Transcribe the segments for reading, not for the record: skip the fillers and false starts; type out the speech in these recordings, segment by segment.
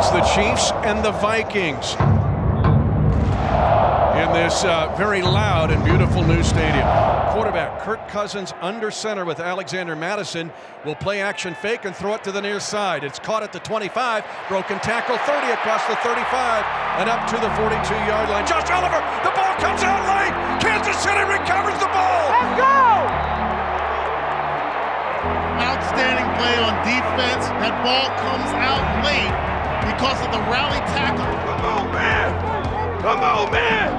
It's the Chiefs and the Vikings in this very loud and beautiful new stadium. Quarterback Kirk Cousins under center with Alexander Madison will play action fake and throw it to the near side. It's caught at the 25, broken tackle 30 across the 35 and up to the 42-yard line. Josh Oliver, the ball comes out late. Kansas City recovers the ball. Let's go! Outstanding play on defense. That ball comes out late because of the rally tackle. Come on, man! Come on, man!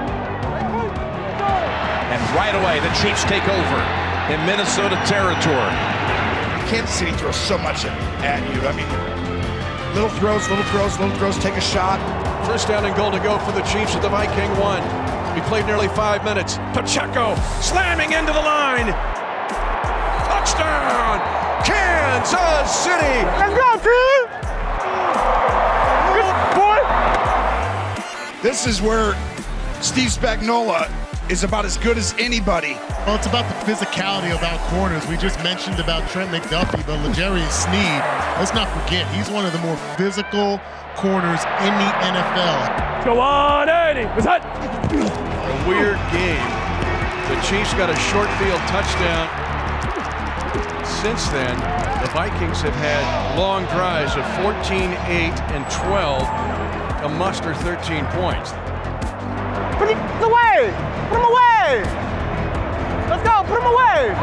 And right away, the Chiefs take over in Minnesota territory. Kansas City throws so much at you. I mean, little throws, take a shot. First down and goal to go for the Chiefs at the Viking 1. We played nearly 5 minutes. Pacheco slamming into the line. Touchdown, Kansas City. Let's go, team! Good boy! This is where Steve Spagnuolo is about as good as anybody. Well, it's about the physicality of our corners. We just mentioned about Trent McDuffie, but L'Jarius Sneed, let's not forget, he's one of the more physical corners in the NFL. Go on, Eddie! What's that? A weird game. The Chiefs got a short field touchdown. Since then, the Vikings have had long drives of 14, 8, and 12 to muster 13 points. Put him away! Put him away! Let's go, put him away!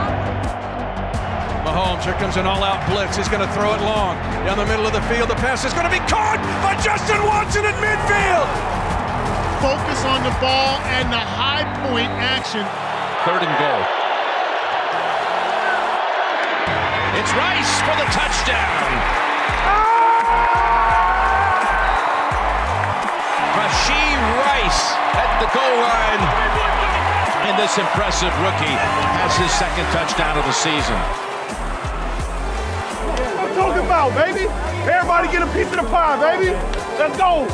Mahomes, here comes an all-out blitz. He's going to throw it long. Down the middle of the field, the pass is going to be caught by Justin Watson at midfield! Focus on the ball and the high point action. 3rd and goal. It's Rice for the touchdown. Rashee Rice at the goal line. And this impressive rookie has his 2nd touchdown of the season. What I'm talking about, baby? Everybody get a piece of the pie, baby. Let's go.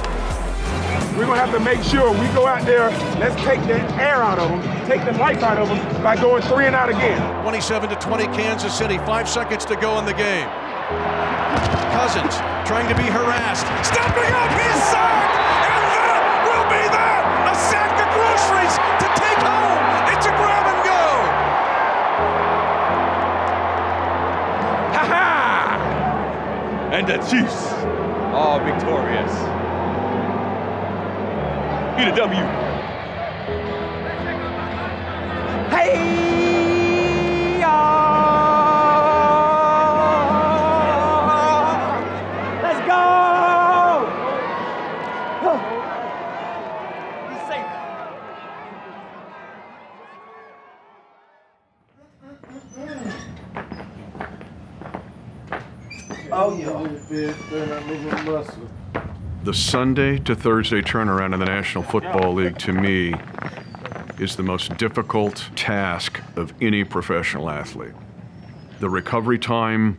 We're going to have to make sure we go out there, let's take the air out of them, take the life out of them by going 3 and out again. 27-20 Kansas City, 5 seconds to go in the game. Cousins trying to be harassed, stepping up, he's sacked, and that will be that! A sack of groceries to take home. It's a grab and go. Ha-ha! And the Chiefs are victorious. Get a W. Hey! Let's go! He's safe. Oh, yeah. The Sunday to Thursday turnaround in the National Football League, to me, is the most difficult task of any professional athlete. The recovery time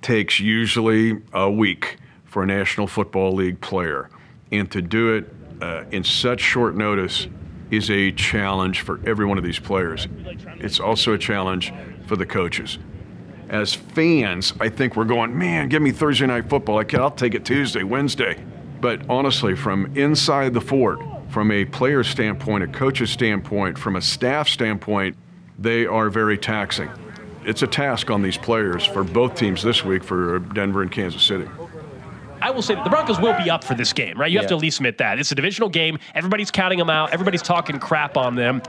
takes usually a week for a National Football League player. And to do it in such short notice is a challenge for every one of these players. It's also a challenge for the coaches. As fans, I think we're going, man, give me Thursday night football. I'll take it Tuesday, Wednesday. But honestly, from inside the fort, from a player standpoint, a coach's standpoint, from a staff standpoint, they are very taxing. It's a task on these players for both teams this week, for Denver and Kansas City. I will say that the Broncos will be up for this game, right? You have to at least admit that. It's a divisional game. Everybody's counting them out. Everybody's talking crap on them.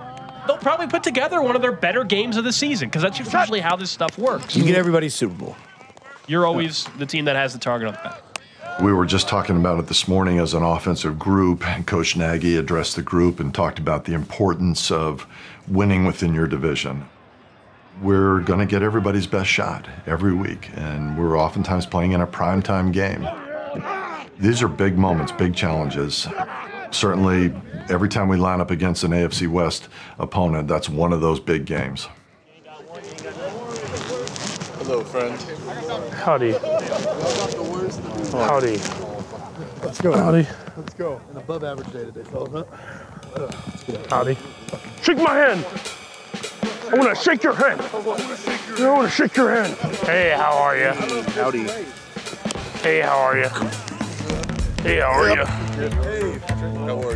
They'll probably put together one of their better games of the season, because that's usually how this stuff works. You get everybody's Super Bowl. You're always the team that has the target on the back. We were just talking about it this morning as an offensive group, and Coach Nagy addressed the group and talked about the importance of winning within your division. We're going to get everybody's best shot every week, and we're oftentimes playing in a primetime game. These are big moments, big challenges. Certainly, every time we line up against an AFC West opponent, that's one of those big games. Hello, friend. Howdy. Howdy. Let's go. Howdy. Let's go. An above average day today, fellas, huh? Howdy. Shake my hand. I want to shake your hand. I want to shake your hand. Hey, how are you? Howdy. Hey, how are you? Hey, how are you?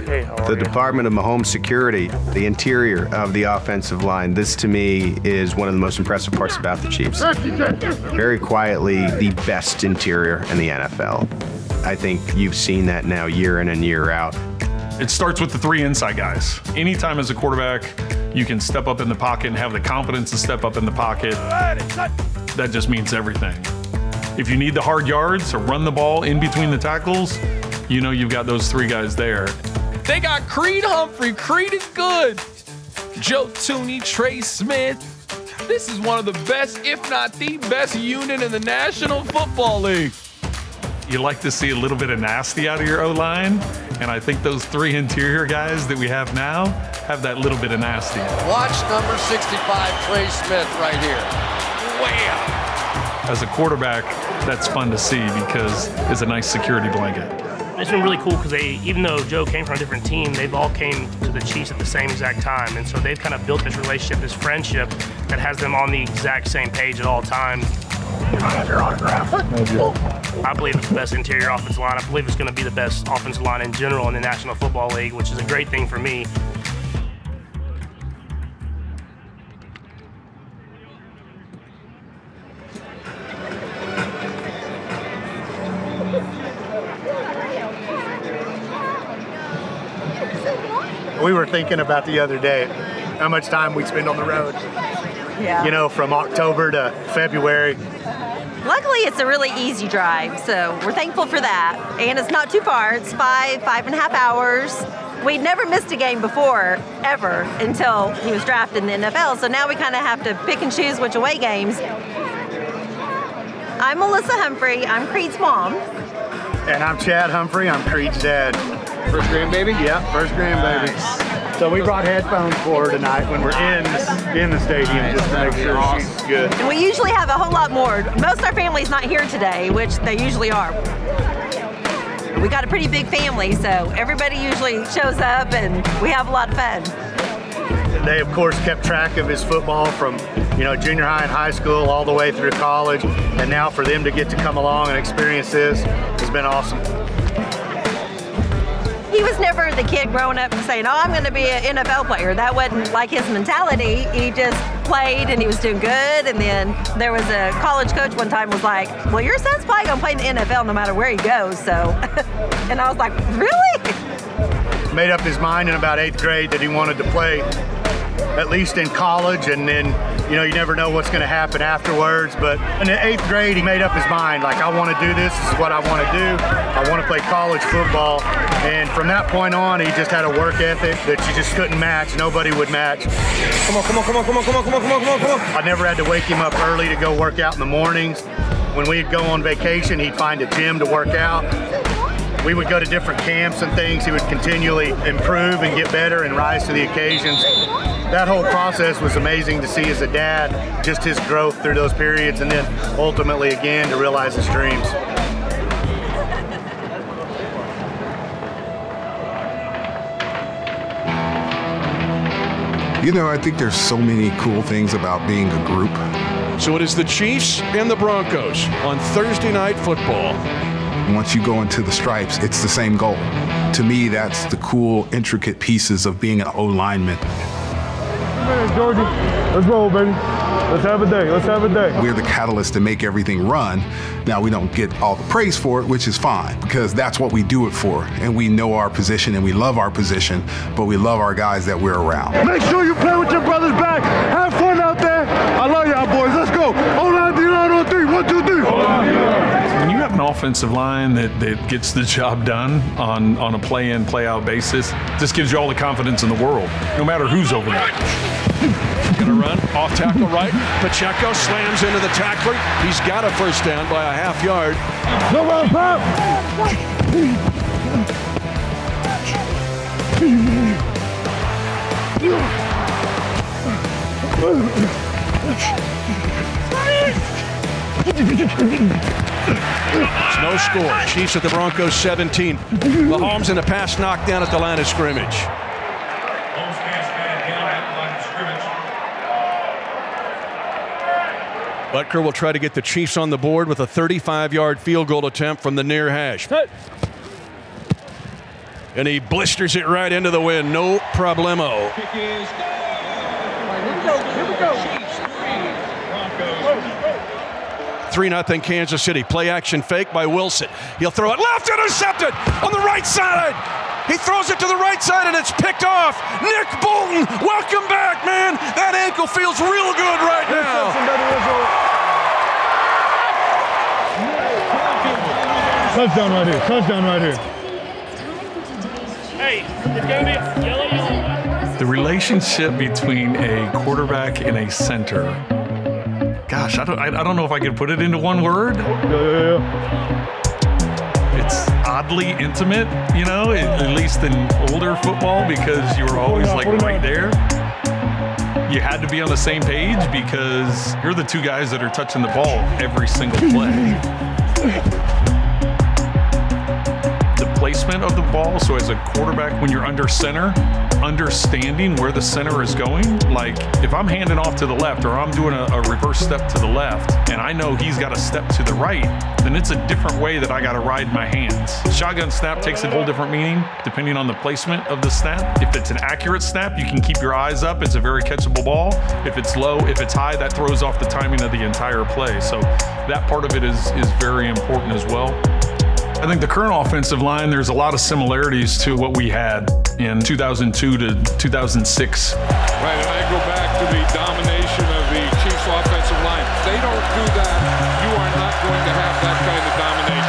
Hey, the Department of Mahomes Security, the interior of the offensive line, this to me is one of the most impressive parts about the Chiefs. Very quietly, the best interior in the NFL. I think you've seen that now year in and year out. It starts with the 3 inside guys. Anytime as a quarterback, you can step up in the pocket and have the confidence to step up in the pocket. That just means everything. If you need the hard yards or run the ball in between the tackles, you know you've got those 3 guys there. They got Creed Humphrey. Creed is good. Joe Tooney, Trey Smith. This is one of the best, if not the best unit in the National Football League. You like to see a little bit of nasty out of your O-line, and I think those 3 interior guys that we have now have that little bit of nasty. Watch number 65, Trey Smith, right here. Wham! As a quarterback, that's fun to see because it's a nice security blanket. It's been really cool because even though Joe came from a different team, they've all came to the Chiefs at the same exact time. And so they've kind of built this relationship, this friendship that has them on the exact same page at all times. I have your autograph. I believe it's the best interior offensive line. I believe it's going to be the best offensive line in general in the National Football League, which is a great thing for me. We were thinking about the other day how much time we spend on the road. Yeah. You know, from October to February. Luckily, it's a really easy drive, so we're thankful for that. And it's not too far. It's 5.5 hours. We'd never missed a game before, ever, until he was drafted in the NFL. So now we kind of have to pick and choose which away games. I'm Melissa Humphrey. I'm Creed's mom. And I'm Chad Humphrey. I'm Creed's dad. First grandbaby? Yeah, first grandbaby. So we brought headphones for her tonight when we're in the stadium just to make sure she's good. And we usually have a whole lot more. Most of our family's not here today, which they usually are. We got a pretty big family, so everybody usually shows up and we have a lot of fun. They, of course, kept track of his football from, you know, junior high and high school all the way through college. And now for them to get to come along and experience this has been awesome. He was never the kid growing up and saying, oh, I'm going to be an NFL player. That wasn't like his mentality. He just played and he was doing good. And then there was a college coach one time was like, well, your son's probably going to play in the NFL no matter where he goes. So, and I was like, really? Made up his mind in about 8th grade that he wanted to play at least in college, and then, you know, you never know what's going to happen afterwards. But in the 8th grade, he made up his mind, like, I want to do this. This is what I want to do. I want to play college football. And from that point on, he just had a work ethic that you just couldn't match. Nobody would match. Come on, come on, come on, come on, come on, come on, come on, come on, come on. I never had to wake him up early to go work out in the mornings. When we'd go on vacation, he'd find a gym to work out. We would go to different camps and things. He would continually improve and get better and rise to the occasions. That whole process was amazing to see as a dad, just his growth through those periods, and then ultimately again to realize his dreams. You know, I think there's so many cool things about being a group. So it is the Chiefs and the Broncos on Thursday Night Football. Once you go into the stripes, it's the same goal. To me, that's the cool, intricate pieces of being an O-lineman. Hey, Georgie, let's roll, baby. Let's have a day. Let's have a day. We're the catalyst to make everything run. Now, we don't get all the praise for it, which is fine, because that's what we do it for. And we know our position and we love our position, but we love our guys that we're around. Make sure you play with your brothers back. Have fun out there. I love y'all, boys. Let's go. O-line, D-line on 3. 1, 2, 3. When you have an offensive line that gets the job done on a play-in, play-out basis, this gives you all the confidence in the world, no matter who's over there. Gonna run off tackle right. Pacheco slams into the tackler. He's got a first down by a half yard. No run, pop. It's no score. Chiefs at the Broncos 17. Mahomes in a pass knockdown at the line of scrimmage. Butker will try to get the Chiefs on the board with a 35-yard field goal attempt from the near hash. And he blisters it right into the wind. No problemo. 3-0 Kansas City. Play action fake by Wilson. He'll throw it left, intercepted on the right side. He throws it to the right side and it's picked off. Nick Bolton, welcome back, man. That ankle feels real good right now. Touchdown right here. Touchdown right here. Hey, it's going to be yellow. The relationship between a quarterback and a center. Gosh, I don't know if I could put it into one word. It's oddly intimate, you know, at least in older football, because you were always like right there. You had to be on the same page because you're the two guys that are touching the ball every single play. The placement of the ball, so as a quarterback, when you're under center, understanding where the center is going. Like if I'm handing off to the left or I'm doing a reverse step to the left and I know he's got a step to the right, then it's a different way that I got to ride my hands. Shotgun snap takes a whole different meaning depending on the placement of the snap. If it's an accurate snap, you can keep your eyes up. It's a very catchable ball. If it's low, if it's high, that throws off the timing of the entire play. So that part of it is very important as well. I think the current offensive line, there's a lot of similarities to what we had in 2002 to 2006. Right, and I go back to the domination of the Chiefs offensive line. If they don't do that, you are not going to have that kind of domination.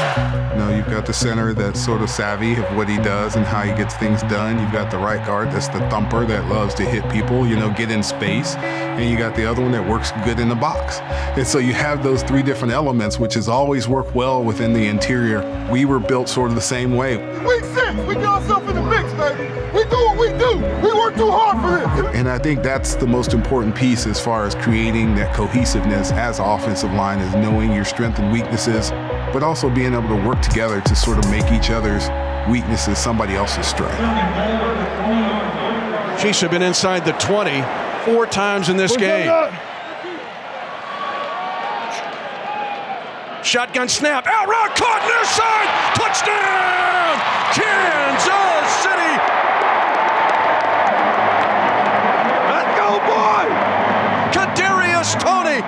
You know, you've got the center that's sort of savvy of what he does and how he gets things done. You've got the right guard that's the thumper that loves to hit people, you know, get in space. And you got the other one that works good in the box. And so you have those three different elements, which has always worked well within the interior. We were built sort of the same way. Week 6, we get ourselves in the mix, baby. We do what we do. We work too hard for this. And I think that's the most important piece as far as creating that cohesiveness as an offensive line, is knowing your strengths and weaknesses, but also being able to work together to sort of make each other's weaknesses somebody else's strength. Chiefs have been inside the 20 4 times in this game. Shotgun snap, out route, caught near side, touchdown, Kansas City. Let's go, boy. Kadarius Toney,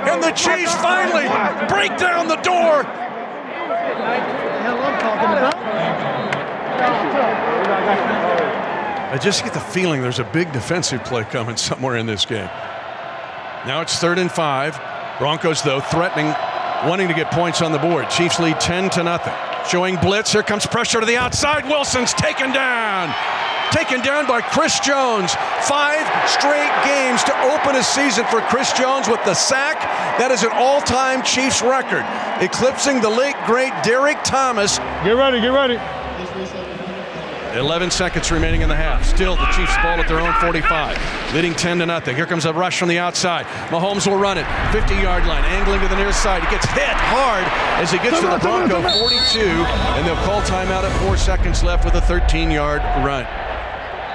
and the Chiefs finally break down the door. I just get the feeling there's a big defensive play coming somewhere in this game. Now it's 3rd and 5. Broncos, though, threatening, wanting to get points on the board. Chiefs lead 10-0. Showing blitz. Here comes pressure to the outside. Wilson's taken down. Taken down by Chris Jones. 5 straight games to open a season for Chris Jones with the sack. That is an all-time Chiefs record, eclipsing the late, great Derek Thomas. Get ready, get ready. 11 seconds remaining in the half. Still the Chiefs ball at their own 45, leading 10-0. Here comes a rush from the outside. Mahomes will run it, 50-yard line, angling to the near side. He gets hit hard as he gets to the Bronco 42, and they'll call timeout at 4 seconds left with a 13-yard run.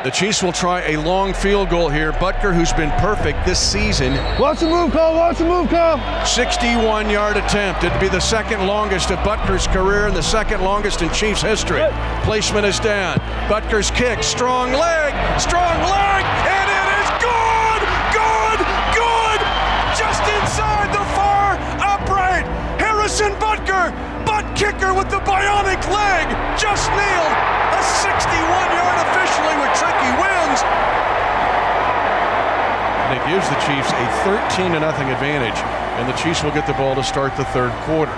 The Chiefs will try a long field goal here. Butker, who's been perfect this season. Watch the move call, watch the move call. 61-yard attempt. It'd be the second longest of Butker's career and the second longest in Chiefs history. Placement is down. Butker's kick, strong leg, and it is good, good, just inside the far upright. Harrison Butker, butt kicker with the bionic leg, just nailed a 61-yard officially with tricky wins. And it gives the Chiefs a 13-0 advantage, and the Chiefs will get the ball to start the 3rd quarter.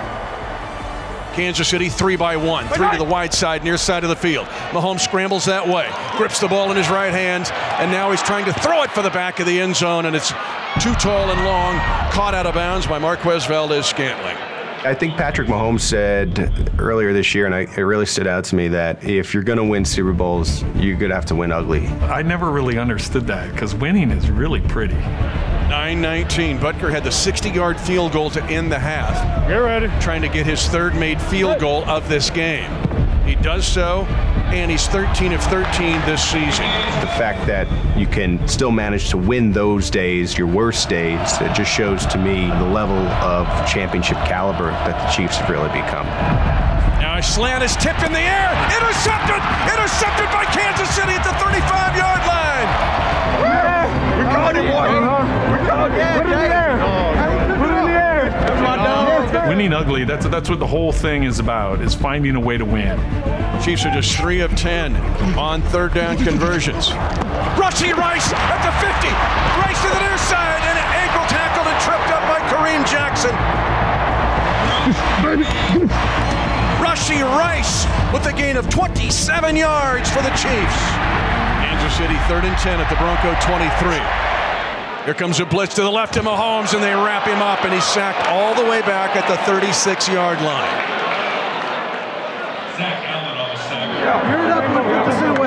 Kansas City 3-by-1, 3 to the wide side, near side of the field. Mahomes scrambles that way, grips the ball in his right hand, and now he's trying to throw it for the back of the end zone, and it's too tall and long, caught out of bounds by Marquez Valdes-Scantling. I think Patrick Mahomes said earlier this year, and it really stood out to me, that if you're going to win Super Bowls, you're going to have to win ugly. I never really understood that, because winning is really pretty. 9-19. Butker had the 60-yard field goal to end the half. Get ready. Trying to get his 3rd made field goal of this game. He does so, and he's 13 of 13 this season. The fact that you can still manage to win those days, your worst days, it just shows to me the level of championship caliber that the Chiefs have really become. Now Nice slant is tipped in the air. Intercepted! Intercepted by Kansas City at the 35-yard line. We called it, boy. We called it. Put it in the air. Put it in the air. That's my dog. Winning ugly, that's what the whole thing is about, is finding a way to win. Chiefs are just 3 of 10 on third down conversions. Rushy Rice at the 50. Rice to the near side and ankle tackled and tripped up by Kareem Jackson. Rushy Rice with a gain of 27 yards for the Chiefs. Kansas City 3rd and 10 at the Bronco 23. Here comes a blitz to the left of Mahomes, and they wrap him up, and he's sacked all the way back at the 36-yard line.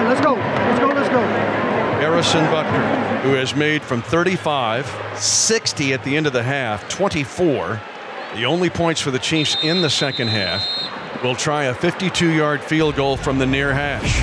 Let's go. Harrison Butker, who has made from 35, 60 at the end of the half, 24. The only points for the Chiefs in the second half. Will try a 52-yard field goal from the near hash.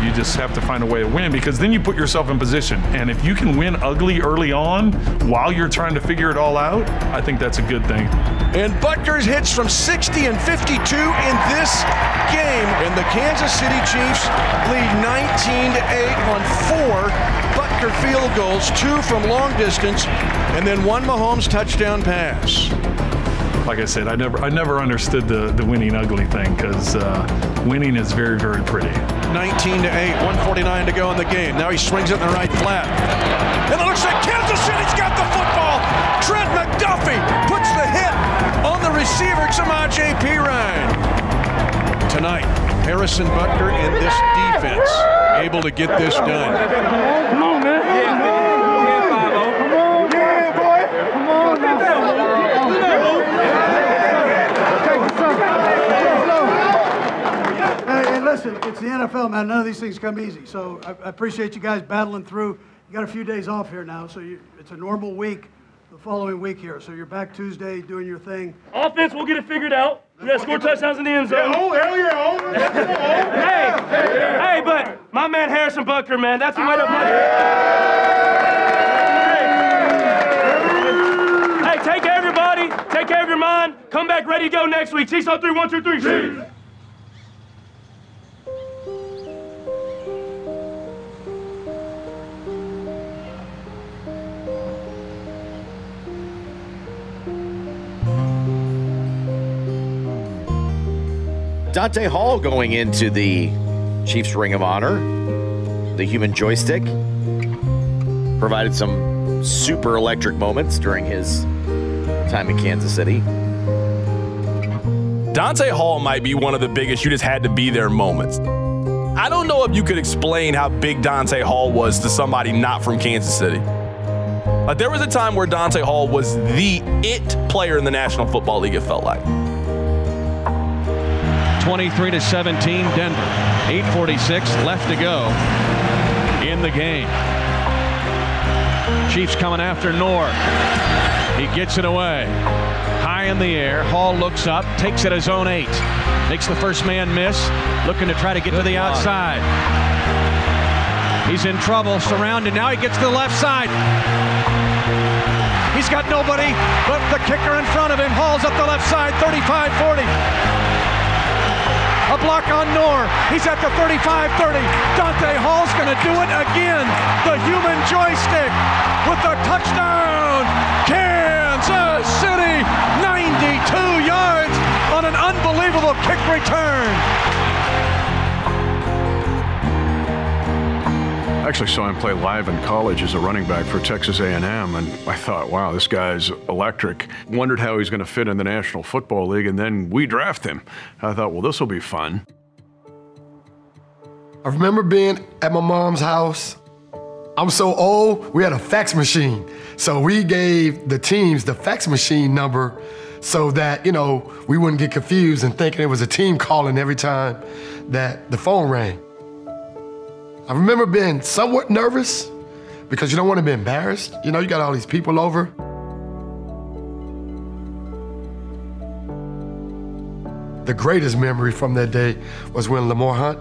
You just have to find a way to win, because then you put yourself in position. And if you can win ugly early on while you're trying to figure it all out, I think that's a good thing. And Butker's hits from 60 and 52 in this game. And the Kansas City Chiefs lead 19-8 on 4 Butker field goals, 2 from long distance, and then 1 Mahomes touchdown pass. Like I said, I never understood the winning ugly thing, because winning is very, very pretty. 19-8, 1:49 to go in the game. Now he swings it in the right flat. And it looks like Kansas City's got the football. Trent McDuffie puts the hit on the receiver, Samaje Perine. Tonight, Harrison Butker and this defense able to get this done. Come on, man. Come on, yeah, boy. Come on now. Hey, listen, it's the NFL, man. None of these things come easy. So I appreciate you guys battling through. You got a few days off here now, so it's a normal week the following week here. So you're back Tuesday doing your thing. Offense, we'll get it figured out. We got to score touchdowns in the end zone. Oh, hell yeah. Hey, but my man Harrison Butker, man, that's the way to play. Hey, take care, everybody. Take care of your mind. Come back ready to go next week. Chiefs on 3, 1, 2, 3. Chiefs. Dante Hall going into the Chiefs Ring of Honor, the Human Joystick, provided some super electric moments during his time in Kansas City. Dante Hall might be one of the biggest you just had to be there moments. I don't know if you could explain how big Dante Hall was to somebody not from Kansas City. Like, there was a time where Dante Hall was the it player in the National Football League, it felt like. 23-17 Denver. 8:46 left to go in the game. Chiefs coming after Noor. He gets it away. High in the air. Hall looks up, takes it his own 8. Makes the first man miss, looking to try to get to the outside. He's in trouble, surrounded. Now he gets to the left side. He's got nobody but the kicker in front of him. Hall's up the left side, 35-40. A block on Noor. He's at the 35-30. Dante Hall's going to do it again. The Human Joystick with the touchdown. Kansas City, 92 yards on an unbelievable kick return. I actually saw him play live in college as a running back for Texas A&M, and I thought, wow, this guy's electric. Wondered how he's going to fit in the National Football League, and then we draft him. I thought, well, this will be fun. I remember being at my mom's house. I'm so old, we had a fax machine. So we gave the teams the fax machine number so that, you know, we wouldn't get confused and thinking it was a team calling every time that the phone rang. I remember being somewhat nervous because you don't want to be embarrassed. You know, you got all these people over. The greatest memory from that day was when Lamar Hunt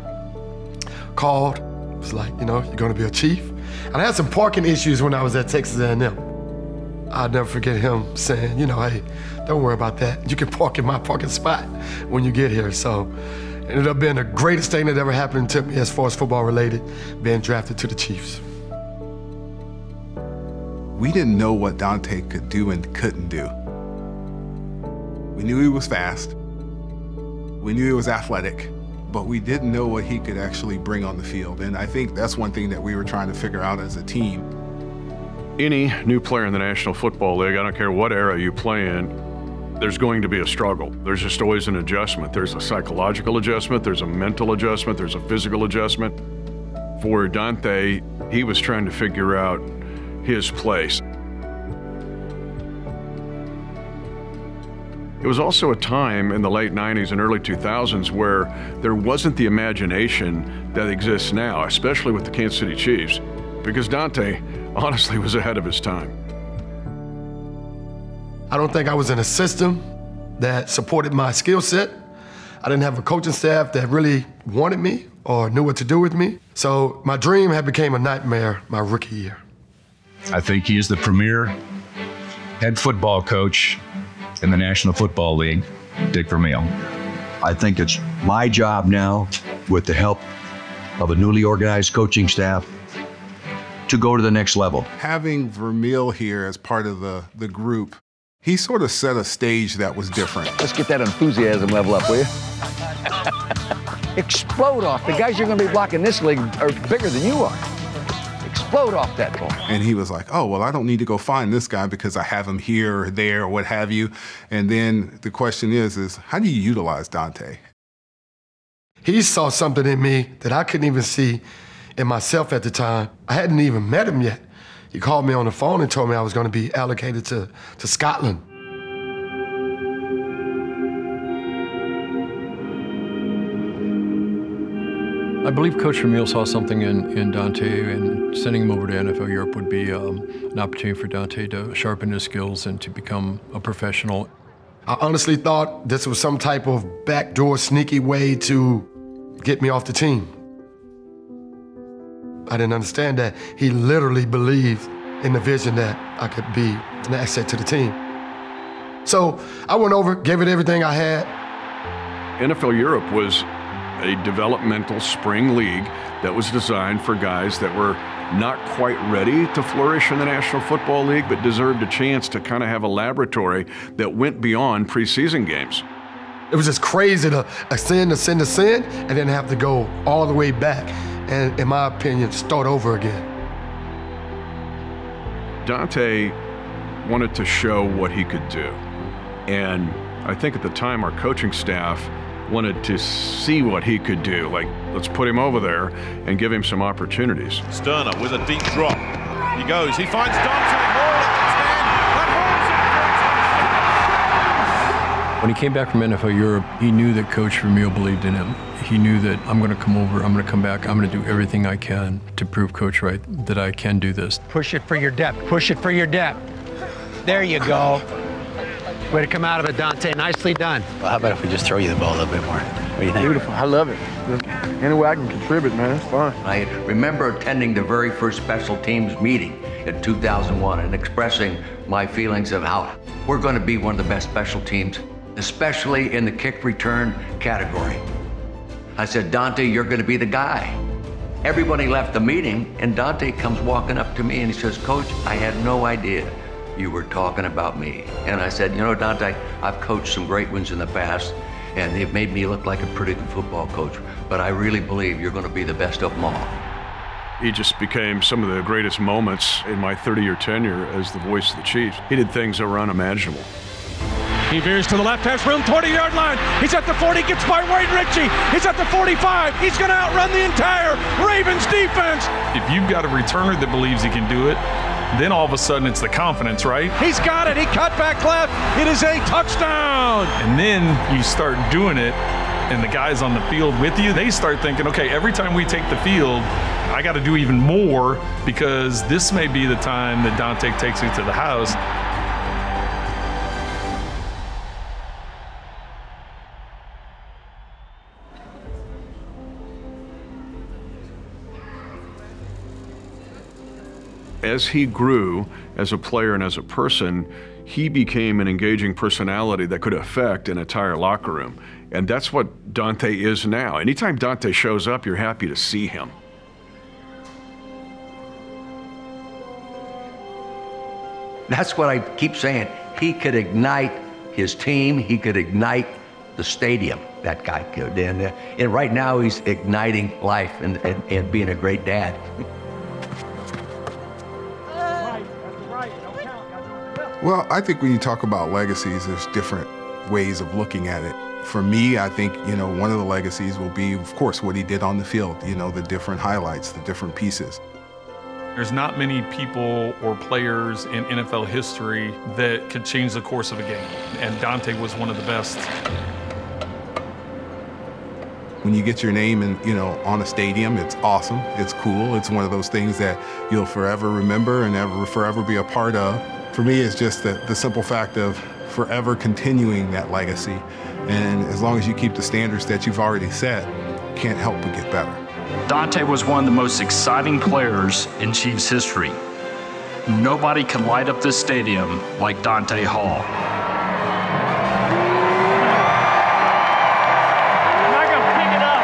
called. It was like, you know, you're going to be a Chief. And I had some parking issues when I was at Texas A&M. I'll never forget him saying, you know, hey, don't worry about that. You can park in my parking spot when you get here. So it ended up being the greatest thing that ever happened to me as far as football related, being drafted to the Chiefs. We didn't know what Dante could do and couldn't do. We knew he was fast. We knew he was athletic, but we didn't know what he could actually bring on the field. And I think that's one thing that we were trying to figure out as a team. Any new player in the National Football League, I don't care what era you play in, there's going to be a struggle. There's just always an adjustment. There's a psychological adjustment, there's a mental adjustment, there's a physical adjustment. For Dante, he was trying to figure out his place. It was also a time in the late 90s and early 2000s where there wasn't the imagination that exists now, especially with the Kansas City Chiefs, because Dante honestly was ahead of his time. I don't think I was in a system that supported my skill set. I didn't have a coaching staff that really wanted me or knew what to do with me. So my dream had become a nightmare my rookie year. I think he is the premier head football coach in the National Football League, Dick Vermeil. I think it's my job now, with the help of a newly organized coaching staff, to go to the next level. Having Vermeil here as part of the group, he sort of set a stage that was different. Let's get that enthusiasm level up, will you? Explode off. The guys you're going to be blocking this league are bigger than you are. Explode off that ball. And he was like, oh, well, I don't need to go find this guy because I have him here or there or what have you. And then the question is how do you utilize Dante? He saw something in me that I couldn't even see in myself at the time. I hadn't even met him yet. He called me on the phone and told me I was going to be allocated to Scotland. I believe Coach Vermeil saw something in Dante, and sending him over to NFL Europe would be an opportunity for Dante to sharpen his skills and to become a professional. I honestly thought this was some type of backdoor, sneaky way to get me off the team. I didn't understand that he literally believed in the vision that I could be an asset to the team. So I went over, gave it everything I had. NFL Europe was a developmental spring league that was designed for guys that were not quite ready to flourish in the National Football League, but deserved a chance to kind of have a laboratory that went beyond preseason games. It was just crazy to ascend, and then have to go all the way back and, in my opinion, start over again. Dante wanted to show what he could do. And I think at the time our coaching staff wanted to see what he could do. Like, let's put him over there and give him some opportunities. Sterner with a deep drop. He goes, he finds Dante Hall at the 10. When he came back from NFL Europe, he knew that Coach Vermeil believed in him. He knew that I'm going to come over, I'm going to come back, I'm going to do everything I can to prove Coach right that I can do this. Push it for your depth. Push it for your depth. There you go. Way to come out of it, Dante. Nicely done. Well, how about if we just throw you the ball a little bit more? What do you think? Beautiful. I love it. Any way I can contribute, man, it's fine. I remember attending the very first special teams meeting in 2001 and expressing my feelings of how we're going to be one of the best special teams, especially in the kick return category. I said, Dante, you're going to be the guy. Everybody left the meeting, and Dante comes walking up to me and he says, Coach, I had no idea you were talking about me. And I said, you know, Dante, I've coached some great ones in the past, and they've made me look like a pretty good football coach, but I really believe you're going to be the best of them all. He just became some of the greatest moments in my 30-year tenure as the voice of the Chiefs. He did things that were unimaginable. He veers to the left, has room, 20-yard line. He's at the 40, gets by Wade Ritchie. He's at the 45. He's going to outrun the entire Ravens defense. If you've got a returner that believes he can do it, then all of a sudden it's the confidence, right? He's got it. He cut back left. It is a touchdown. And then you start doing it, and the guys on the field with you, they start thinking, okay, every time we take the field, I got to do even more, because this may be the time that Dante takes me to the house. As he grew as a player and as a person, he became an engaging personality that could affect an entire locker room. And that's what Dante is now. Anytime Dante shows up, you're happy to see him. That's what I keep saying. He could ignite his team. He could ignite the stadium, that guy could. And right now he's igniting life and being a great dad. Well, I think when you talk about legacies, there's different ways of looking at it. For me, I think, one of the legacies will be, of course, what he did on the field, the different highlights, the different pieces. There's not many people or players in NFL history that could change the course of a game, and Dante was one of the best. When you get your name on a stadium, it's awesome, it's cool, it's one of those things that you'll forever remember and forever be a part of. For me, it's just the simple fact of forever continuing that legacy. And as long as you keep the standards that you've already set, can't help but get better. Dante was one of the most exciting players in Chiefs history. Nobody can light up this stadium like Dante Hall. I'm not going to pick it up,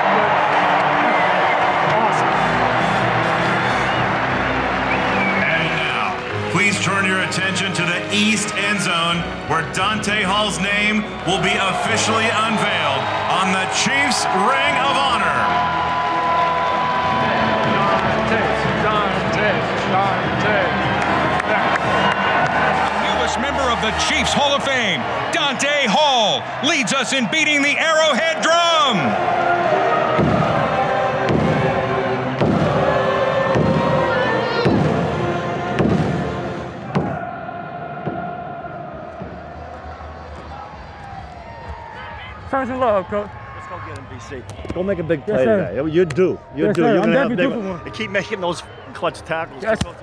but awesome. And now, please turn your attention to the east end zone, where Dante Hall's name will be officially unveiled on the Chiefs Ring of Honor. Newest member of the Chiefs Hall of Fame, Dante Hall, leads us in beating the Arrowhead drum. Turn some love, Coach. Let's go get him, BC. Go make a big play today. You do. You Yes, do. sir. You're I'm gonna have definitely big due for one. and keep making those clutch tackles. Got you.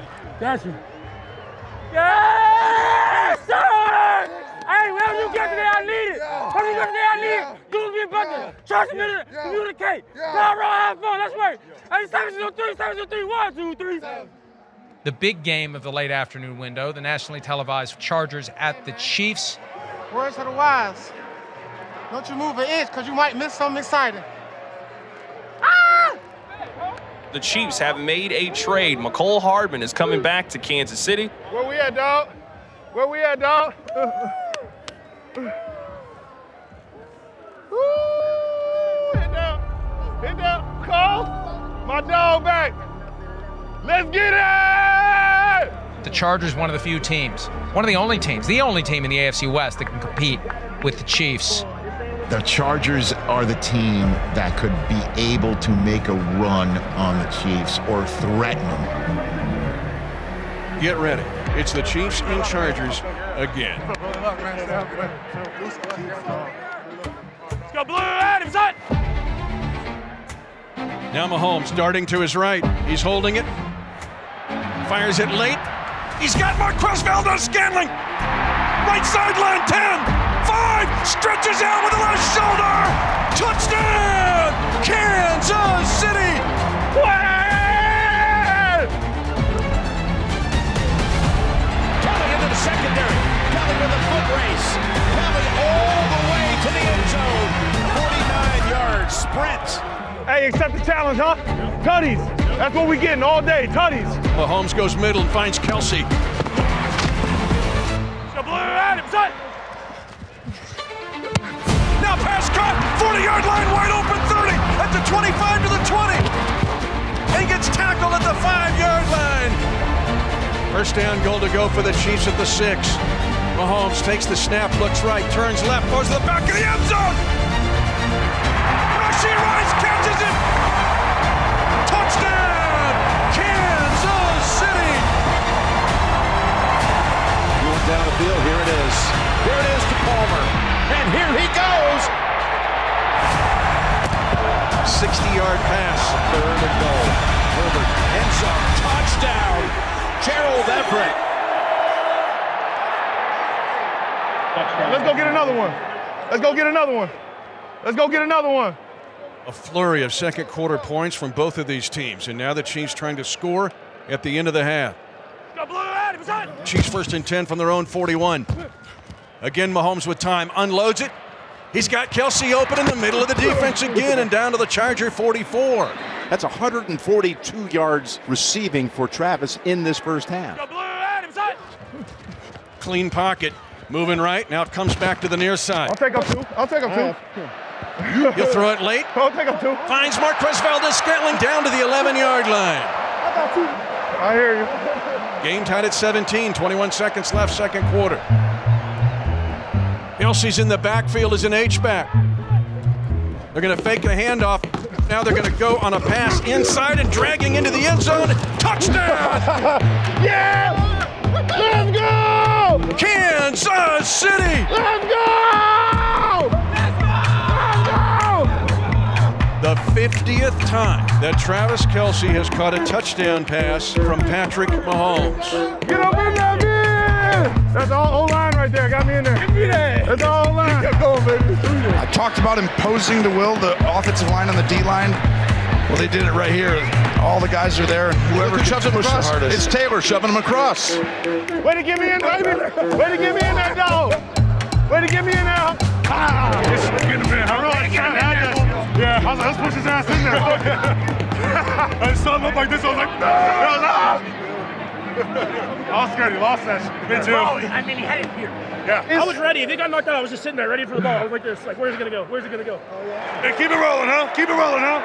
Yes, sir! Hey, whatever you get today, I need it. Whatever you get today, I need it. Do me a bucket. Trust me, communicate. Roll, have fun. Let's work. Hey, 703, 703, 1, 2, 3. The big game of the late afternoon window, the nationally televised Chargers at the Chiefs. Words to the wise. Don't you move an inch, because you might miss something exciting. The Chiefs have made a trade. McCole Hardman is coming back to Kansas City. Where we at, dog? Where we at, dog? Hit down. Cole, my dog back. Let's get it! The Chargers, one of the few teams, one of the only teams, the only team in the AFC West that can compete with the Chiefs. The Chargers are the team that could be able to make a run on the Chiefs or threaten them. Get ready. It's the Chiefs and Chargers again. Let's go, Blue Adams, son! Now Mahomes darting to his right. He's holding it. Fires it late. He's got Marquez Valdes-Scantling. Right sideline, 10. 5, stretches out with the left shoulder. Touchdown, Kansas City. Kelly into the secondary. Kelly with a foot race. Kelly all the way to the end zone. 49-yard sprint. Hey, accept the challenge, huh? Tutties. That's what we getting all day, tutties. Mahomes goes middle and finds Kelce. Let's go, Blue Adams, son! Now pass caught, 40-yard line, wide open, 30, at the 25 to the 20. And he gets tackled at the 5-yard line. First down, goal to go for the Chiefs at the 6. Mahomes takes the snap, looks right, turns left, goes to the back of the end zone. Rashee Rice catches it. Touchdown, Kansas City. Going down the field, here it is. Here it is to Palmer. And here he goes. 60-yard pass. Third and goal. Herbert, end zone, touchdown. Gerald Everett. Let's go get another one. Let's go get another one. Let's go get another one. A flurry of second quarter points from both of these teams, and now the Chiefs trying to score at the end of the half. Chiefs 1st and 10 from their own 41. Again, Mahomes with time, unloads it. He's got Kelce open in the middle of the defense again and down to the Charger 44. That's 142 yards receiving for Travis in this first half. Clean pocket, moving right. Now it comes back to the near side. I'll take him two. I'll take him two. He'll throw it late. I'll take him two. Finds Marquez Valdez-Scantling down to the 11-yard line. I hear you. Game tied at 17, 21 seconds left, second quarter. Kelce's in the backfield as an H-back. They're going to fake a handoff. Now they're going to go on a pass inside and dragging into the end zone. Touchdown! Yeah! Let's go! Kansas City! Let's go! The 50th time that Travis Kelce has caught a touchdown pass from Patrick Mahomes. Get up in there, man! That's all O-line right there. Got me in there. Give me that. That's all O-line. Keep going, baby. I talked about imposing the will, the offensive line on the D-line. Well, they did it right here. All the guys are there, and whoever shoves him across, it's Taylor shoving him across. Way to get me in, baby. Way to get me in there, dog. Way to get me in there. Just get him in. I was like, let's push his ass in there. I saw him up like this. I was like, no. I was scared he lost that shit. Me too. I mean, he had it here. Yeah. I was ready. If he got knocked out, I was just sitting there ready for the ball. I was like this. Like, where's it going to go? Where's it going to go? Hey, keep it rolling, huh? Keep it rolling, huh?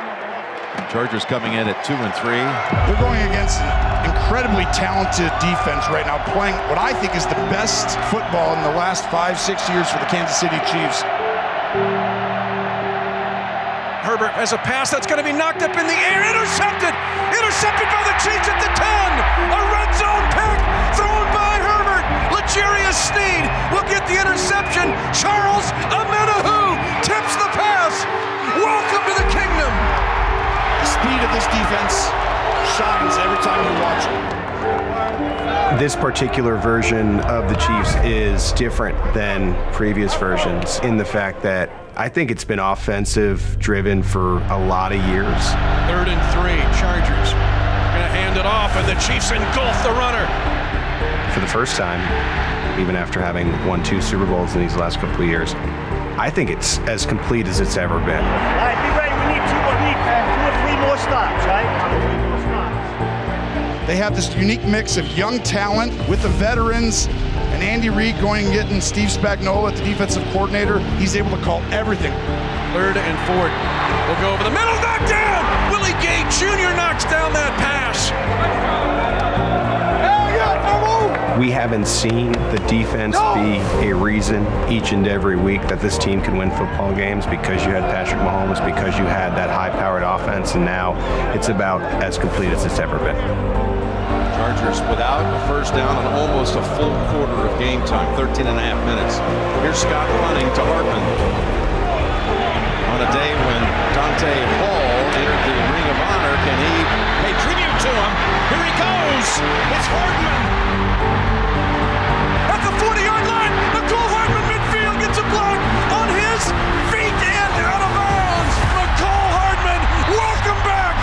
Chargers coming in at 2 and 3. They're going against an incredibly talented defense right now, playing what I think is the best football in the last 5-6 years for the Kansas City Chiefs. Herbert has a pass that's going to be knocked up in the air. Intercepted! Intercepted by the Chiefs at the 10! A red zone pick thrown by Herbert. L'Jarius Sneed will get the interception. Charles Omenihu tips the pass. Welcome to the kingdom. The speed of this defense shines every time you watch it. This particular version of the Chiefs is different than previous versions in the fact that I think it's been offensive driven for a lot of years. 3rd and 3, Chargers going to hand it off, and the Chiefs engulf the runner. For the first time, even after having won 2 Super Bowls in these last couple of years, I think it's as complete as it's ever been. All right, be ready. We need 2 or 3 more stops, right? 3 more stops. They have this unique mix of young talent with the veterans, and Andy Reid going and getting Steve Spagnuolo at the defensive coordinator. He's able to call everything. 3rd and 4. We'll go over the middle, knocked down! Willie Gay Jr. knocks down that pass. We haven't seen the defense be a reason each and every week that this team can win football games because you had Patrick Mahomes, because you had that high-powered offense, and now it's about as complete as it's ever been. Chargers without a first down and almost a full quarter of game time, 13 and a half minutes. Here's Scott running to Hartman. On a day when Dante Hall entered the Ring of Honor, can he pay tribute to him? Here he goes. It's Hartman. At the 40-yard line, McCole Hardman midfield gets a block on his feet and out of bounds. McCole Hardman, welcome back.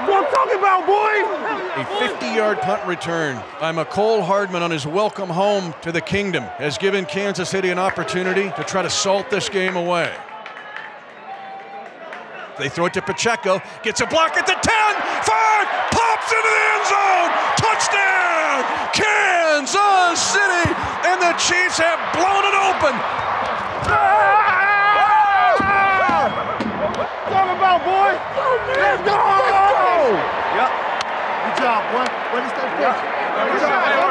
What I'm talking about, boy! A 50-yard punt return by McCole Hardman on his welcome home to the kingdom has given Kansas City an opportunity to try to salt this game away. They throw it to Pacheco, gets a block at the 10, 5, pops into the end zone, touchdown, Kansas City, and the Chiefs have blown it open. Talk about, boy. Let's go. Yep. Good job, boy. What is that?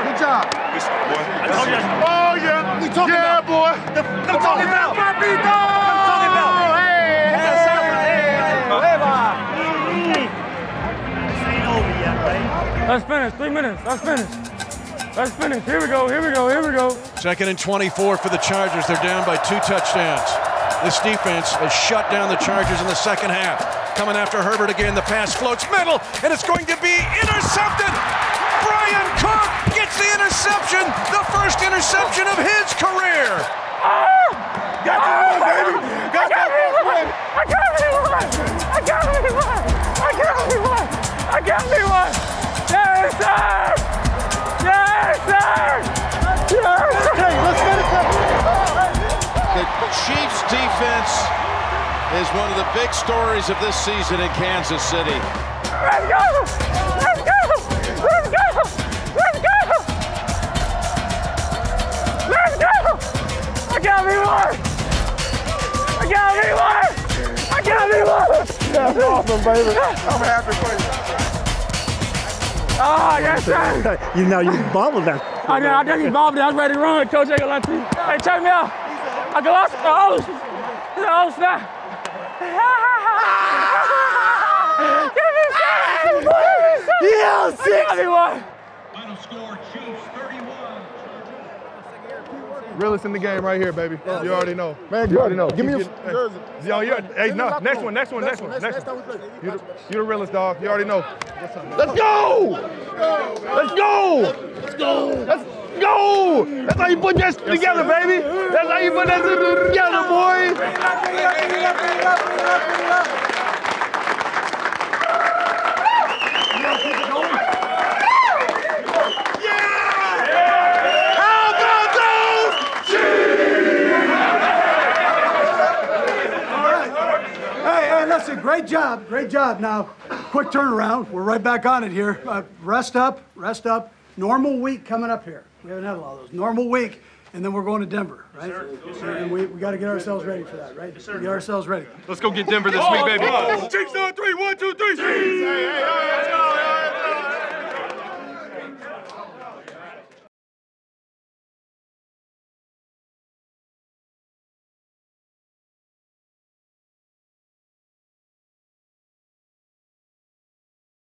Good job. I told you. Oh yeah. We talking about, boy. I'm talking about. Papito. I'm talking about. This ain't over yet, right? Let's finish. 3 minutes. Let's finish. Let's finish. Here we go. Here we go. Here we go. 2nd and 24 for the Chargers. They're down by 2 touchdowns. This defense has shut down the Chargers in the second half. Coming after Herbert again. The pass floats middle, and it's going to be intercepted. Bryan Cook gets the interception, the first interception of his career. Got to win, baby. Got to win. I got me one. I got me one. I got me one. I got me one. Yes, sir. Yes, sir. Yes, sir. Hey, let's get it. The Chiefs defense is one of the big stories of this season in Kansas City. Let's go. Let's go. Let's go. Let's go. Let's go. I got me one. I got me one. I got me one. That's awesome, baby. I'm happy for you. Oh, yes, sir. You know, you bobbled that. I know, bobbled it. I was ready to run. Coach ain't gonna let me. Hey, check me out. I can lost. Oh, snap. Give me some. Yeah, 6. I got me one. Final score, Chiefs 31. Realest in the game right here, baby. You already know. Man, you already know. Give me your jersey. Yo, hey, no, next one. Next time we play. You the realest, dog. You already know. Let's go! Let's go! Let's go! Let's go! That's how you put that together, baby. That's how you put that together, boy. Listen, great job. Now, quick turnaround. We're right back on it here. Rest up. Normal week coming up here. We haven't had a lot of those. Normal week, and then we're going to Denver, right? Yes, sir. And we got to get ourselves ready for that, right? Yes, sir. Get ourselves ready. Let's go get Denver this week, baby. Chiefs on 3, 1, 2, 3. Hey, let's go.